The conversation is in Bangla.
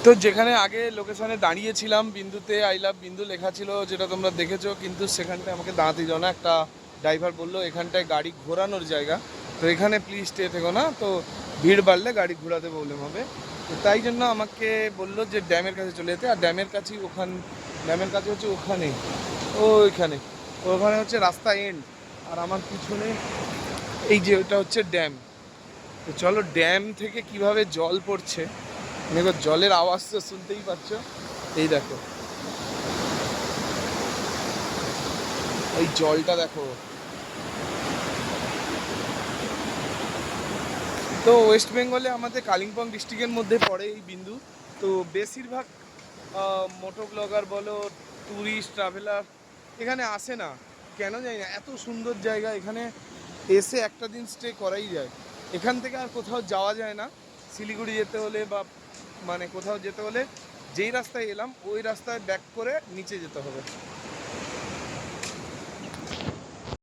তো যেখানে আগে লোকেশনে দাঁড়িয়েছিলাম বিন্দুতে আই লাভ বিন্দু লেখা ছিল, যেটা তোমরা দেখেছো, কিন্তু সেখানটায় আমাকে দাঁড়াতে দিল না। একটা ড্রাইভার বললো এখানটায় গাড়ি ঘোরানোর জায়গা, তো এখানে প্লিজ স্টে থেকো না, তো ভিড় বাড়লে গাড়ি ঘোরাতে প্রবলেম হবে। তো তাই জন্য আমাকে বললো যে ড্যামের কাছে চলে যেতে, আর ড্যামের কাছেই ড্যামের কাছে হচ্ছে ওখানে, ওইখানে ওখানে হচ্ছে রাস্তা এন্ড। আর আমার পিছনে এই যে ওটা হচ্ছে ড্যাম। তো চলো ড্যাম থেকে কিভাবে জল পড়ছে দেখো, জলের আওয়াজ তো শুনতেই পাচ্ছ। এই দেখো এই জলটা দেখো। তো ওয়েস্ট বেঙ্গলে আমাদের কালিম্পং ডিস্ট্রিক্টের মধ্যে পড়ে এই বিন্দু। তো বেশিরভাগ মোটো ব্লগার বলো, ট্যুরিস্ট ট্রাভেলার এখানে আসে না, কেন জানি না। এত সুন্দর জায়গা, এখানে এসে একটা দিন স্টে করাই যায়। এখান থেকে আর কোথাও যাওয়া যায় না। শিলিগুড়ি যেতে হলে বা মানে কোথাও যেতে হলে যেই রাস্তায় এলাম ওই রাস্তায় ব্যাক করে নিচে যেতে হবে।